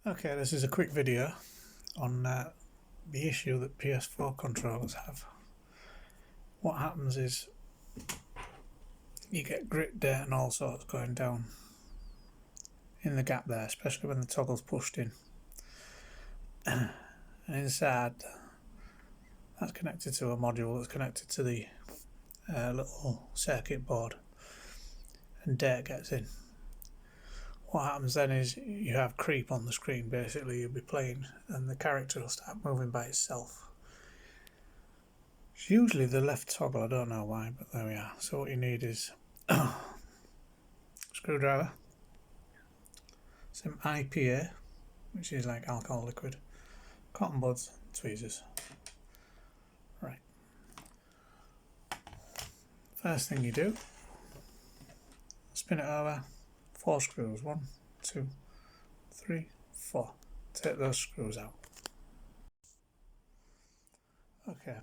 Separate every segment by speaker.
Speaker 1: Okay, this is a quick video on the issue that PS4 controllers have. What happens is you get grit, dirt and all sorts going down in the gap there, especially when the toggle's pushed in. And inside, that's connected to a module that's connected to the little circuit board, and dirt gets in. What happens then is you have creep on the screen. Basically, you'll be playing and the character will start moving by itself. It's usually the left toggle, I don't know why, but there we are. So what you need is screwdriver, some IPA, which is like alcohol liquid, cotton buds, tweezers. Right. First thing you do, spin it over, 4 screws, 1, 2, 3, 4. Take those screws out. Okay,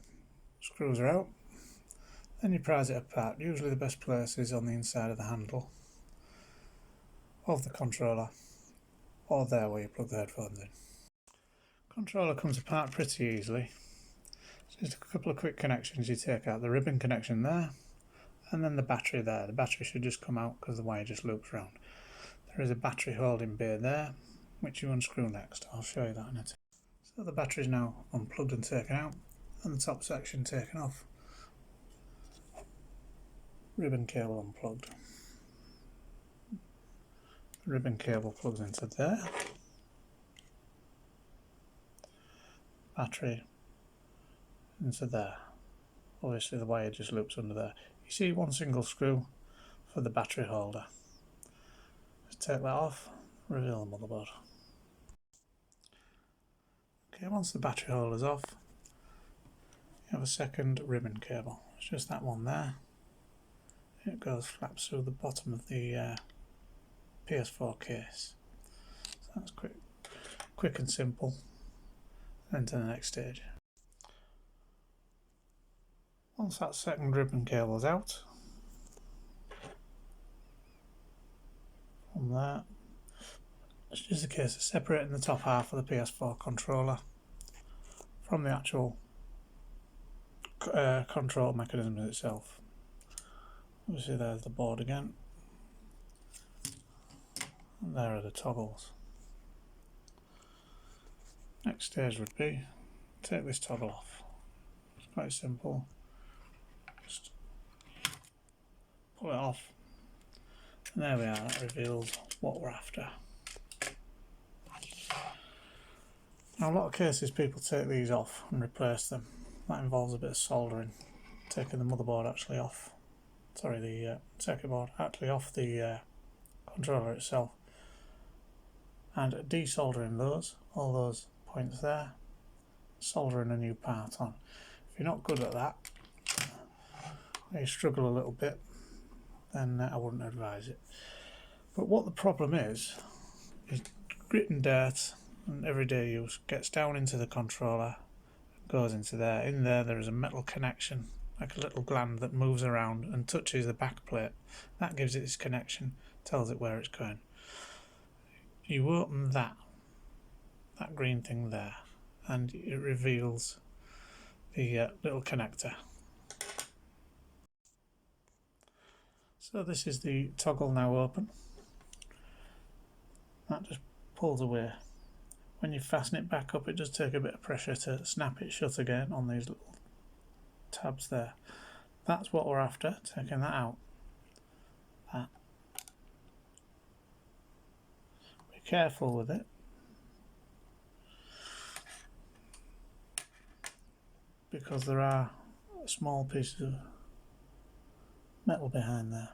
Speaker 1: screws are out. Then you prise it apart. Usually the best place is on the inside of the handle of the controller, or there where you plug the headphones in. Controller comes apart pretty easily. Just a couple of quick connections. You take out the ribbon connection there, and then the battery there. The battery should just come out because the wire just loops around. There is a battery holding bay there, which you unscrew next. I'll show you that in a minute. So the battery is now unplugged and taken out, and the top section taken off. Ribbon cable unplugged. The ribbon cable plugs into there. Battery into there. Obviously the wire just loops under there. You see one single screw for the battery holder. Just take that off, reveal the motherboard. Okay, once the battery holder's off, you have a second ribbon cable. It's just that one there. It goes flaps through the bottom of the PS4 case. So that's quick and simple. Then to the next stage. Once that second ribbon cable is out, from there, it's just a case of separating the top half of the PS4 controller from the actual control mechanism itself. Obviously there's the board again, and there are the toggles. Next stage would be take this toggle off. It's quite simple. Just pull it off, and there we are. That reveals what we're after. Now, a lot of cases people take these off and replace them. That involves a bit of soldering, taking the motherboard actually off. Sorry, the circuit board actually off the controller itself, and desoldering all those points there, soldering a new part on. If you're not good at that, or you struggle a little bit, then I wouldn't advise it. But what the problem is grit and dirt and everyday use gets down into the controller, goes into there. In there is a metal connection, like a little gland that moves around and touches the back plate. That gives it its connection, tells it where it's going. You open that green thing there, and it reveals the little connector. So this is the toggle now open. That just pulls away. When you fasten it back up, it does take a bit of pressure to snap it shut again on these little tabs there. That's what we're after, taking that out. That. Be careful with it, because there are small pieces of metal behind there.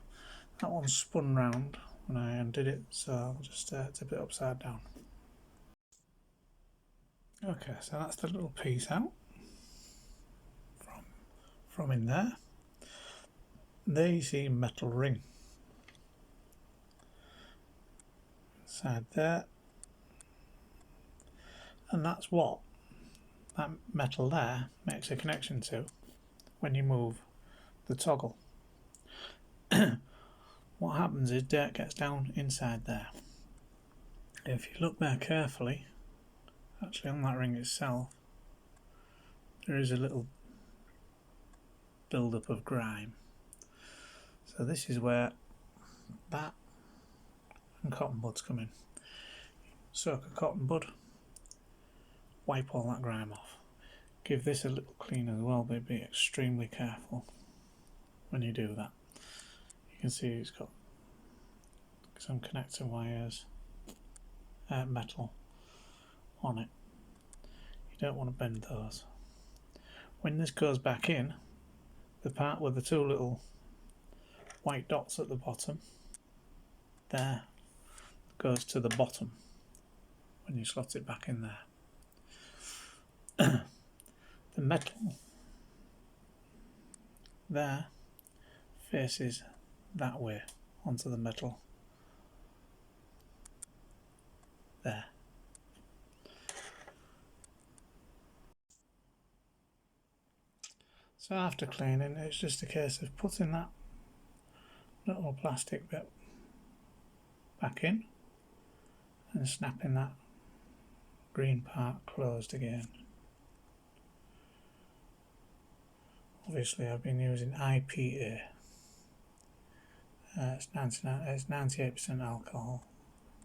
Speaker 1: That one's spun round when I undid it, so I'll just tip it upside down. Okay, so that's the little piece out from in there. There you see metal ring inside there, and that's what that metal there makes a connection to when you move the toggle. What happens is dirt gets down inside there. If you look there carefully, actually on that ring itself, there is a little build-up of grime. So this is where that and cotton buds come in. Soak a cotton bud, wipe all that grime off. Give this a little clean as well, but be extremely careful when you do that. You can see it's got some connector wires, metal on it. You don't want to bend those. When this goes back in, the part with the two little white dots at the bottom, there, goes to the bottom when you slot it back in there. The metal there faces that way onto the metal there. So after cleaning, it's just a case of putting that little plastic bit back in and snapping that green part closed again. Obviously I've been using IPA. It's 98% alcohol.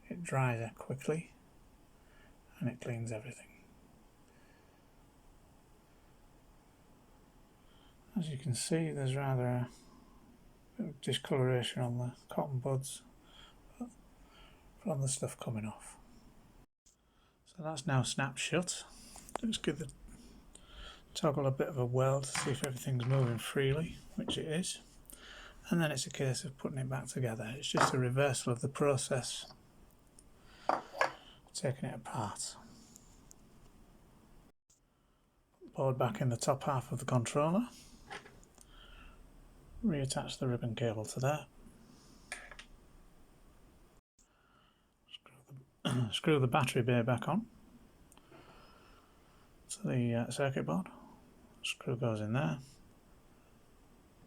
Speaker 1: It dries out quickly and it cleans everything. As you can see, there's rather a bit of discoloration on the cotton buds from the stuff coming off. So that's now snapped shut. Just give the toggle a bit of a whirl to see if everything's moving freely, which it is, and then it's a case of putting it back together. It's just a reversal of the process, taking it apart. Board back in the top half of the controller, reattach the ribbon cable to there, screw the battery bay back on to the circuit board. Screw goes in there,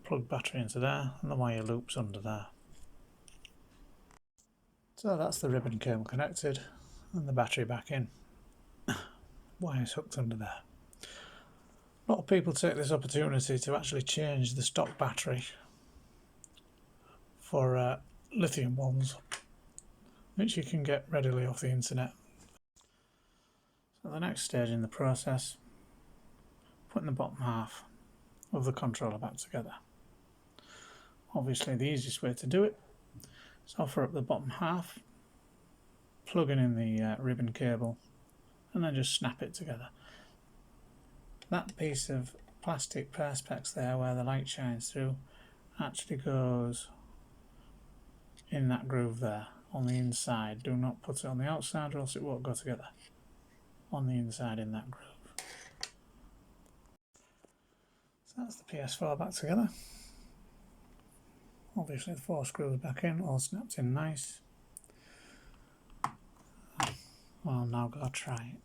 Speaker 1: plug battery into there, and the wire loops under there. So that's the ribbon cable connected and the battery back in. Wire's hooked under there. A lot of people take this opportunity to actually change the stock battery for lithium ones, which you can get readily off the internet. So the next stage in the process, putting the bottom half of the controller back together. Obviously the easiest way to do it is offer up the bottom half, plugging in the ribbon cable, and then just snap it together. That piece of plastic perspex there where the light shines through actually goes in that groove there on the inside. Do not put it on the outside or else it won't go together. On the inside in that groove. So that's the PS4 back together. Obviously the 4 screws back in, all snapped in nice. Well, now I've got to try it.